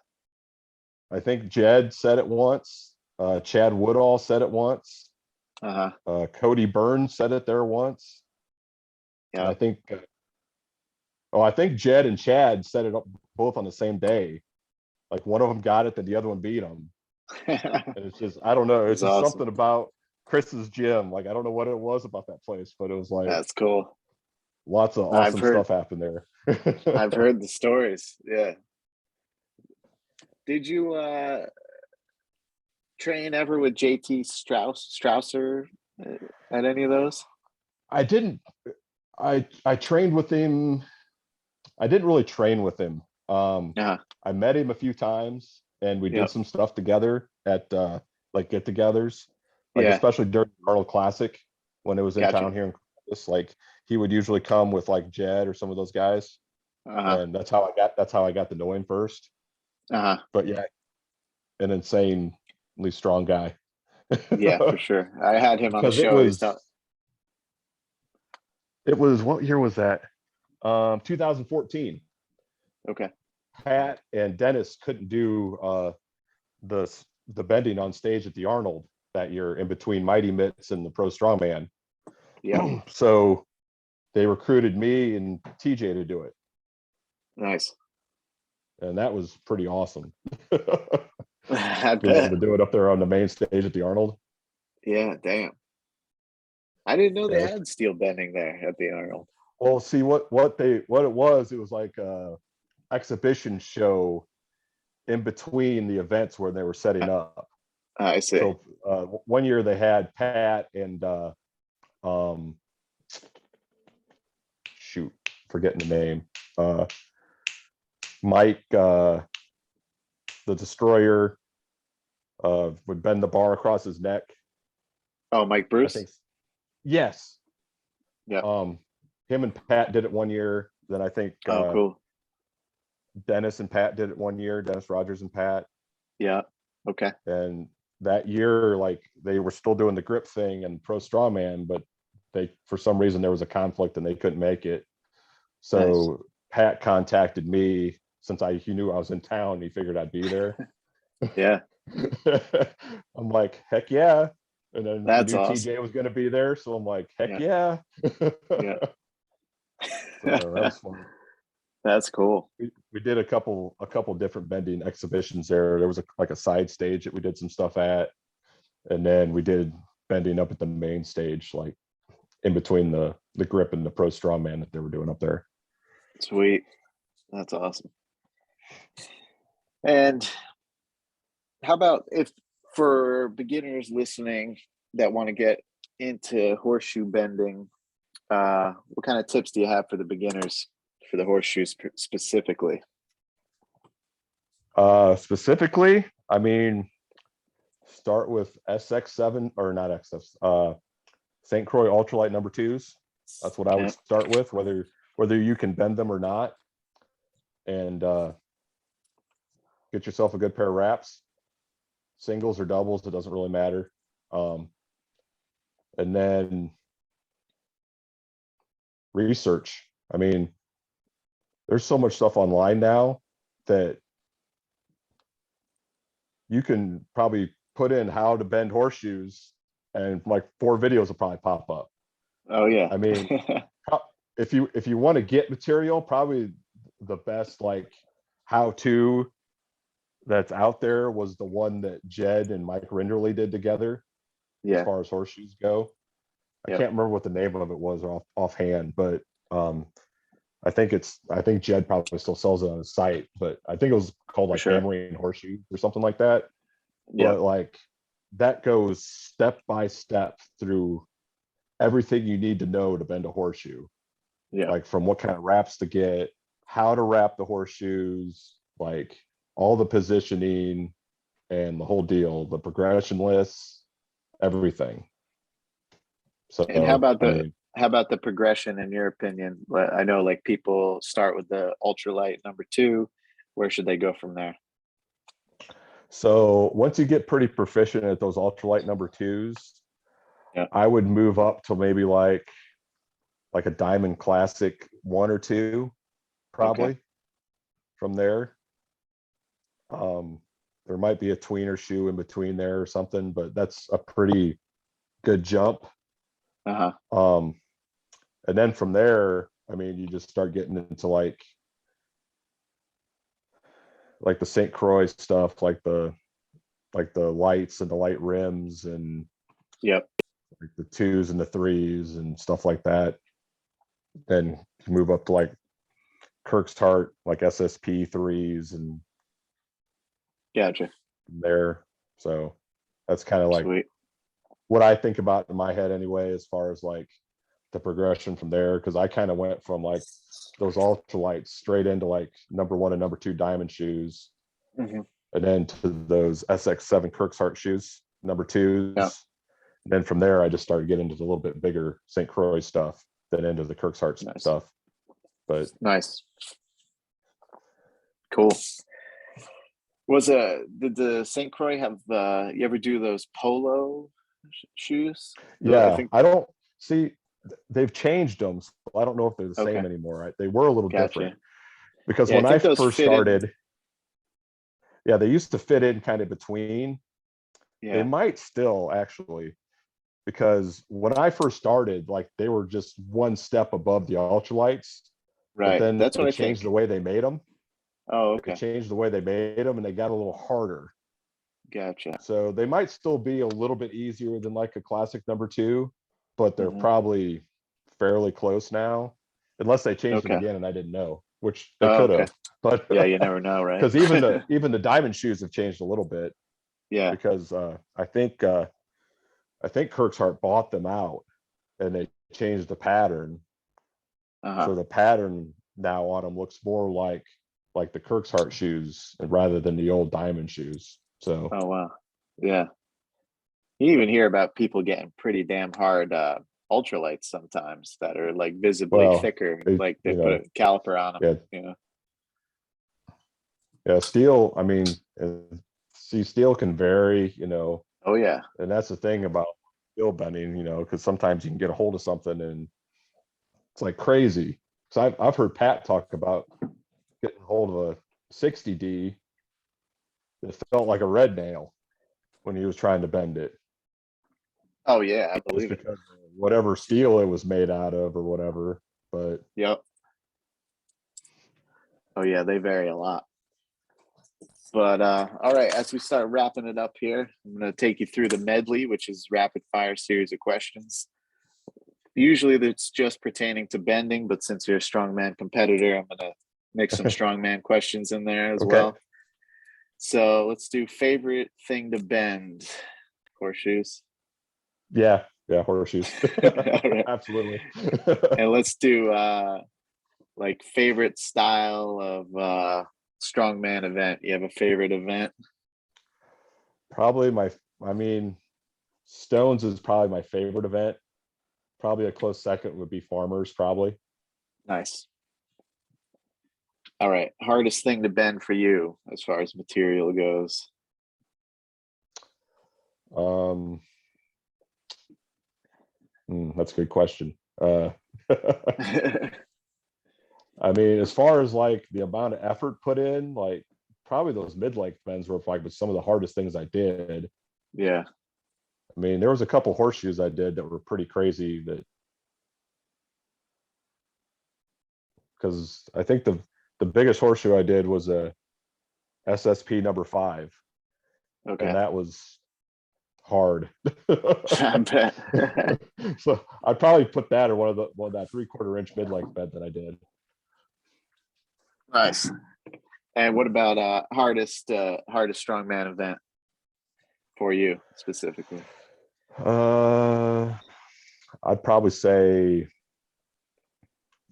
I think Jed said it once. Chad Woodall said it once. Cody Burns said it there once. Yeah. I think Jed and Chad set it up both on the same day. Like one of them got it, then the other one beat them. And it's just, I don't know. It's just awesome. Something about Chris's gym. Like, I don't know what it was about that place, but it was like, that's cool. Lots of awesome stuff happened there. I've heard the stories. Yeah. Did you train ever with JT Strausser at any of those? I didn't. I trained with him. I didn't really train with him. I met him a few times and we did some stuff together at like get-togethers, like especially during the Arnold Classic when it was in town here in Columbus. Like he would usually come with like Jed or some of those guys, and that's how I got to know him first. But yeah, an insanely strong guy. Yeah, for sure. I had him on the show. It was what year was that? 2014. Okay. Pat and Dennis couldn't do the bending on stage at the Arnold that year in between Mighty Mitts and the Pro Strongman. Yeah. So they recruited me and TJ to do it. Nice. And that was pretty awesome. I being able to do it up there on the main stage at the Arnold. Yeah, damn. I didn't know they had steel bending there at the Arnold. Well, see what it was like a exhibition show in between the events where they were setting up. I see. So one year they had Pat and forgetting the name. Mike, the Destroyer, would bend the bar across his neck. Oh, Mike I Bruce. think yes. Yeah. Him and Pat did it one year. Then I think Oh, cool. Dennis and Pat did it one year. Dennis Rogers and Pat. Yeah. Okay. And that year, like they were still doing the grip thing and pro strongman, but they, for some reason, there was a conflict and they couldn't make it. So Nice. Pat contacted me since he knew I was in town. He figured I'd be there. Yeah. I'm like, heck yeah. And then That's he knew awesome. TJ was going to be there. So I'm like, heck Yeah. yeah. Yeah. So that was fun. That's cool. We did a couple different bending exhibitions there. There was like a side stage that we did some stuff at. And then we did bending up at the main stage, like in between the grip and the pro strongman that they were doing up there. Sweet. That's awesome. And how about if for beginners listening that want to get into horseshoe bending, what kind of tips do you have for the beginners for the horseshoes specifically? Specifically, I mean, start with SX7 or not XF, St. Croix ultralight number 2s. That's what I would start with, whether you can bend them or not, and get yourself a good pair of wraps, singles or doubles, it doesn't really matter. And then research. I mean, there's so much stuff online now that you can probably put in how to bend horseshoes and like 4 videos will probably pop up. Oh yeah. I mean, if you want to get material, probably the best like how to that's out there was the one that Jed and Mike Rinderly did together. Yeah. As far as horseshoes go. I can't remember what the name of it was offhand, but I think Jed probably still sells it on his site, but I think it was called like Hammering Horseshoe or something like that. Yeah. But like that goes step by step through everything you need to know to bend a horseshoe. Yeah. Like from what kind of wraps to get, how to wrap the horseshoes, like all the positioning and the whole deal, the progression lists, everything. So and how about the progression in your opinion? I know like people start with the ultralight number 2. Where should they go from there? So once you get pretty proficient at those ultralight number 2s, I would move up to maybe like a Diamond Classic 1 or 2, probably from there. There might be a tweener shoe in between there or something, but that's a pretty good jump. And then from there, I mean, you just start getting into like the St. Croix stuff, like the lights and the light rims and like the 2s and the 3s and stuff like that. Then you move up to like Kirk's Heart, like SSP 3s and there. So that's kind of like what I think about in my head anyway, as far as like the progression from there, because I kind of went from like those ultralights straight into like number 1 and number 2 diamond shoes, and then to those SX7 Kirk's Heart shoes, number 2s. And then from there, I just started getting into the little bit bigger St. Croix stuff, then into the Kirk's Heart stuff. But cool. Did the St. Croix have you ever do those polo shoes? Yeah, I don't see. They've changed them. So I don't know if they're the same anymore. Right? They were a little different because when I first started, they used to fit in kind of between. Yeah. They might still actually, because when I first started, like they were just one step above the ultralights. Right. But then that's what they I changed think. the way they made them. Oh, okay. They changed the way they made them, and they got a little harder. Gotcha. So they might still be a little bit easier than like a classic number 2, but they're probably fairly close now, unless they changed them again and I didn't know, which they could have. But yeah, you never know, right? Because even the diamond shoes have changed a little bit. Yeah. Because I think Kirk's Heart bought them out and they changed the pattern. So the pattern now on them looks more like the Kirk's Heart shoes rather than the old diamond shoes. So oh wow. Yeah. You even hear about people getting pretty damn hard ultralights sometimes that are like visibly Well, thicker, it, like they put a caliper on them, yeah, you know. yeah, steel. I mean, see, steel can vary, Oh yeah. and that's the thing about steel bending, because sometimes you can get a hold of something and it's like crazy. So I've heard Pat talk about getting a hold of a 60D that felt like a red nail when he was trying to bend it, Oh yeah, I just believe it. because of whatever steel it was made out of or whatever. But Yep. Oh yeah, they vary a lot. But all right, as we start wrapping it up here, I'm going to take you through the medley, which is rapid fire series of questions. Usually it's just pertaining to bending, but since you're a strongman competitor, I'm going to mix some strongman questions in there as okay. well. So let's do favorite thing to bend. Horseshoes. Yeah, horseshoes. All right. Absolutely. And let's do like favorite style of strongman event. You have a favorite event? Probably I mean, Stones is probably my favorite event. Probably a close second would be Farmers, probably. Nice. All right. Hardest thing to bend for you as far as material goes? That's a good question. I mean, as far as like the amount of effort put in, like probably those mid-length bends were like some of the hardest things I did. Yeah. I mean, there was a couple horseshoes I did that were pretty crazy, that because I think the biggest horseshoe I did was a SSP number 5, Okay. and that was hard. I bet. So I'd probably put that or one of that 3/4 inch mid-length bend that I did. Nice. And what about hardest strongman event for you specifically? I'd probably say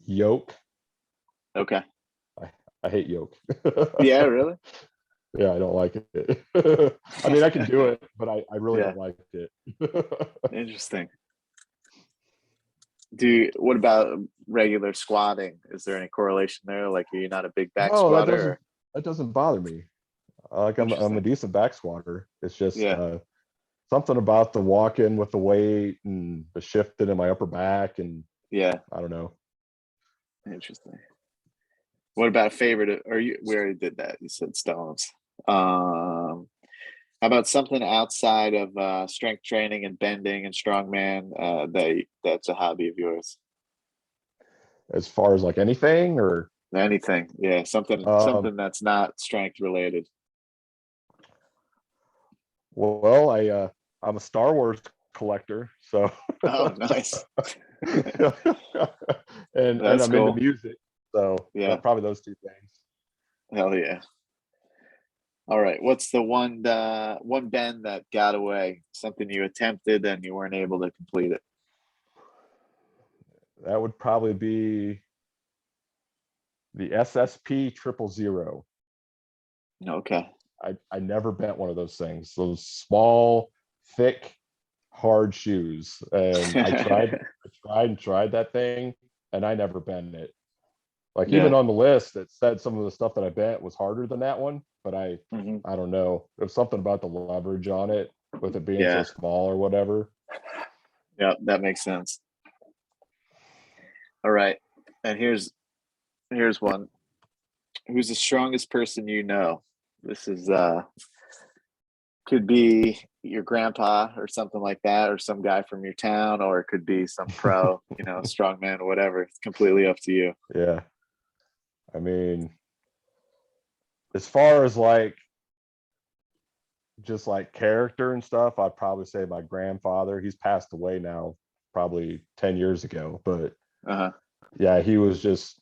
Yoke. Okay. I hate Yoke. Yeah, really? Yeah, I don't like it. I mean, I can do it, but I really Yeah. don't like it. Interesting. What about regular squatting? Is there any correlation there? Like, are you not a big back No, that squatter? doesn't Or? that doesn't bother me. Like I'm a Interesting. decent back squatter. It's just Yeah. something about the walking with the weight and the shifting in my upper back, and Yeah. I don't know. Interesting. What about favorite? Or we already did that. You said stones. How about something outside of strength training and bending and strongman that's a hobby of yours? As far as like anything, or Anything. Yeah, something that's not strength related. well, I'm a Star Wars collector, so Oh, nice. and That's I'm into cool. music, so Yeah. probably those two things. Hell yeah. All right. What's the one bend that got away? Something you attempted and you weren't able to complete it. That would probably be the SSP 000. Okay. I never bent one of those things. Those small, thick, hard shoes. And I tried that thing, and I never bent it. Like even Yeah. on the list, it said some of the stuff that I bent was harder than that one, but Hmm. I don't know. There's something about the leverage on it with it being so Yeah. small or whatever. Yeah. That makes sense. All right. And here's one. Who's the strongest person you know? This is could be your grandpa or something like that, or some guy from your town, or it could be some pro, strongman or whatever. It's completely up to you. Yeah. I mean, as far as like just like character and stuff, I'd probably say my grandfather. He's passed away now, probably 10 years ago, but Uh-huh. yeah, he was just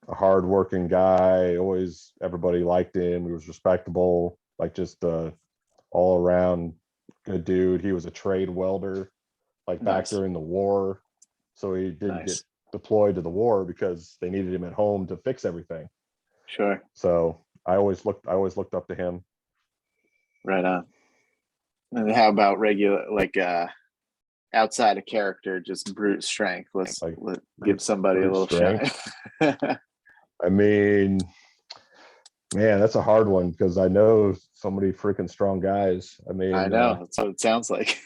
a hardworking guy. Always everybody liked him. He was respectable, like just all around good dude. He was a trade welder, like back Nice. during the war. So he didn't get Nice. deployed to the war because they needed him at home to fix everything. Sure. So I always looked up to him. Right on. And how about regular, like outside of character, just brute strength? Let's Like give somebody a brute little shine. strength. I mean, man, that's a hard one because I know so many freaking strong guys. I I mean, know that's what it sounds like.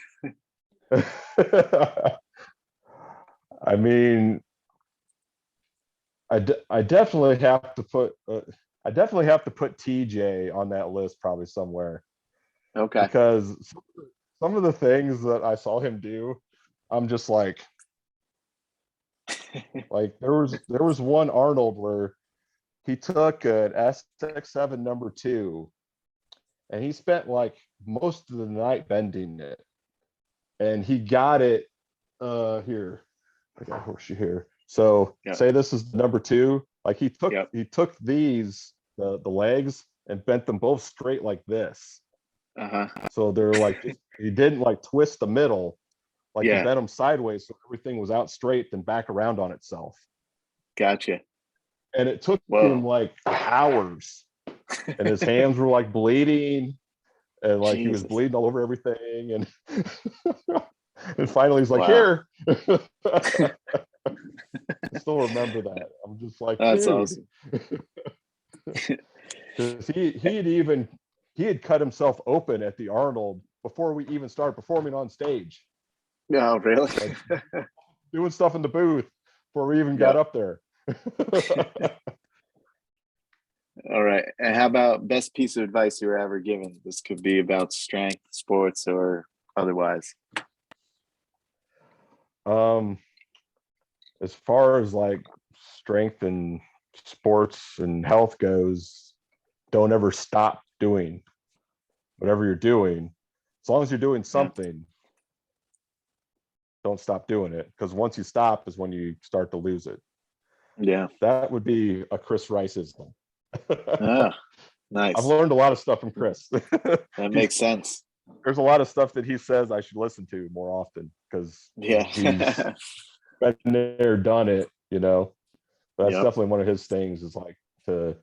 I mean, I definitely have to put TJ on that list probably somewhere Okay. because some of the things that I saw him do, I'm just like there was one Arnold where he took an SX7 #2 and he spent like most of the night bending it, and he got it here. I got a horseshoe here. So Yep. say this is the #2. Like he Yep. took these the legs and bent them both straight like this. Uh-huh. So they're like he didn't like twist the middle, like he Yeah. bent them sideways so everything was out straight then back around on itself. Gotcha. And it took Whoa. him like hours, and his hands were like bleeding, and like he was Jesus. bleeding all over everything, and and finally he's like, Wow. here. I still remember that. I'm just like, That's dude. awesome. Because he had cut himself open at the Arnold before we even started performing on stage. No, really? Like doing stuff in the booth before we even got up there. All right. And how about best piece of advice you were ever given? This could be about strength, sports, or otherwise. As far as like strength and sports and health goes, don't ever stop doing whatever you're doing. As long as you're doing something, don't stop doing it, because once you stop is when you start to lose it. Yeah. That would be a Chris Riceism. Ah, nice. I've learned a lot of stuff from Chris. That makes sense. There's a lot of stuff that he says I should listen to more often because he's been there, done it, you know. But that's definitely one of his things, is like to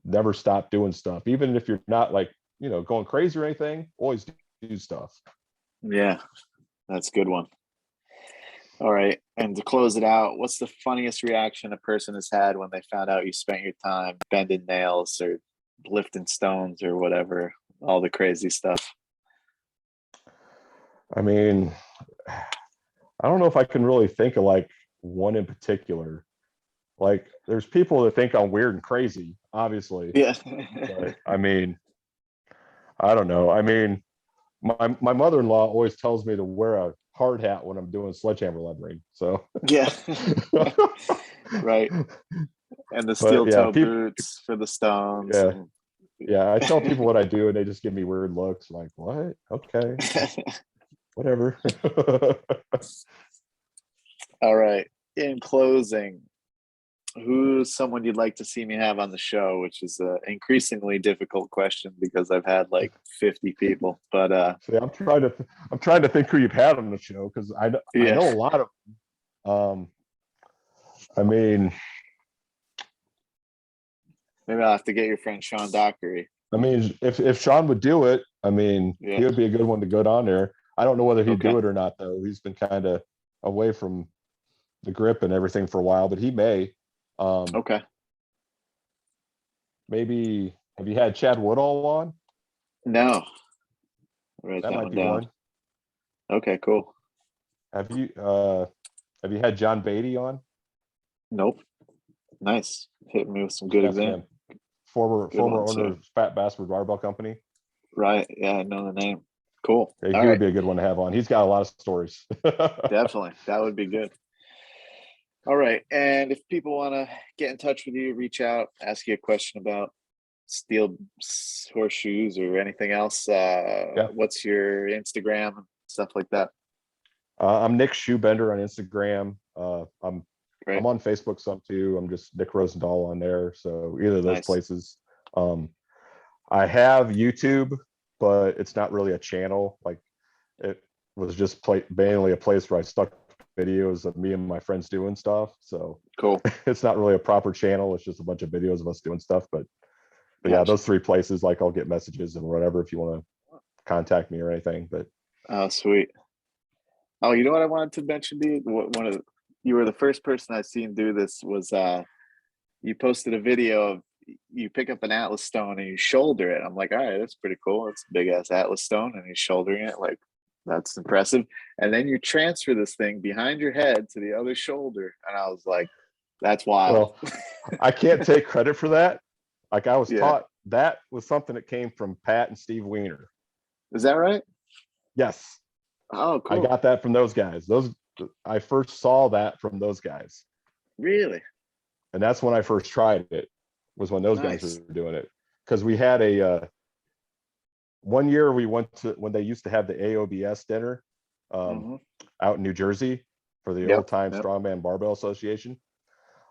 never stop doing stuff. Even if you're not like, you know, going crazy or anything, always do stuff. Yeah, that's a good one. All right. And to close it out, what's the funniest reaction a person has had when they found out you spent your time bending nails or lifting stones or whatever, all the crazy stuff? I mean, I don't know if I can really think of like one in particular. Like there's people that think I'm weird and crazy, obviously. Yeah. But I mean, I don't know. I mean, my mother-in-law always tells me to wear a hard hat when I'm doing sledgehammer leveling. So Yeah. Right. And the steel toe boots for the stones. Yeah. Yeah. I tell people what I do and they just give me weird looks like, what? Okay. Whatever. All right. In closing, who's someone you'd like to see me have on the show, which is an increasingly difficult question because I've had like 50 people, but see, I'm trying to think who you've had on the show, because I know a lot of I mean, maybe I'll have to get your friend Shawn Dockery. I mean, if Shawn would do it, I mean, he would be a good one to go on there. I don't know whether he'd do it or not, though. He's been kind of away from the grip and everything for a while, but he may. Okay. Maybe, have you had Chad Woodall on? No. That might be one. Okay, cool. Have you had John Beatty on? Nope. Nice. Hit me with some good examples. Former owner of Fat Bastard Barbell Company. Right. Yeah, I know the name. Cool. Yeah, he would be a good one to have on. He's got a lot of stories. Definitely. That would be good. All right. And if people want to get in touch with you, reach out, ask you a question about steel horseshoes or anything else, what's your Instagram and stuff like that? I'm Nick Shoebender on Instagram. I'm on Facebook some too. I'm just Nick Rosendaul on there. So either of those places. I have YouTube, but it's not really a channel. Like it was just mainly a place where I stuck videos of me and my friends doing stuff. So cool. It's not really a proper channel. It's just a bunch of videos of us doing stuff. But yeah, those three places, like I'll get messages and whatever if you want to contact me or anything, but Oh, sweet. Oh, you know what I wanted to mention to you? One of you were the first person I've seen do this was you posted a video of you pick up an Atlas stone and you shoulder it. I'm like, all right, that's pretty cool. It's a big ass Atlas stone and he's shouldering it. Like, that's impressive. And then you transfer this thing behind your head to the other shoulder. And I was like, that's wild. well, I can't take credit for that. Like I was Yeah. taught that was something that came from Pat and Steve Weiner. Is that right? Yes. Oh, I cool. got that from those guys. I first saw that from those guys. Really? And that's when I first tried it, was when those guys Nice. were doing it. Because we had one year we went to when they used to have the AOBS dinner out in New Jersey for the old time Strongman Barbell Association.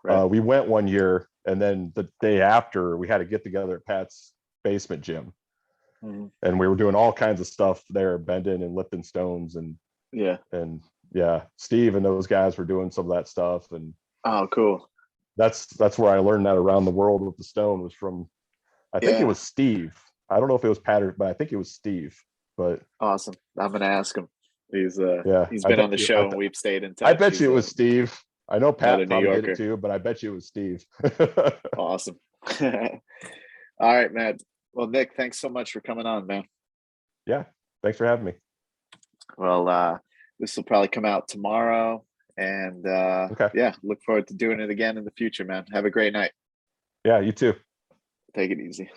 Right. We went one year, and then the day after we had to get together at Pat's basement gym. And we were doing all kinds of stuff there, bending and lifting stones, and Steve and those guys were doing some of that stuff. And oh, cool. That's where I learned that around the world with the stone was from, I think it was Steve. I don't know if it was Pat, but I think it was Steve. But awesome. I'm gonna ask him. He's been on the show and we've stayed in touch. I bet you it was Steve. I know Pat probably did it too, but I bet you it was Steve. Awesome. All right, man. Well, Nick, thanks so much for coming on, man. Yeah, thanks for having me. Well, this will probably come out tomorrow, and look forward to doing it again in the future, man. Have a great night. Yeah, you too. Take it easy.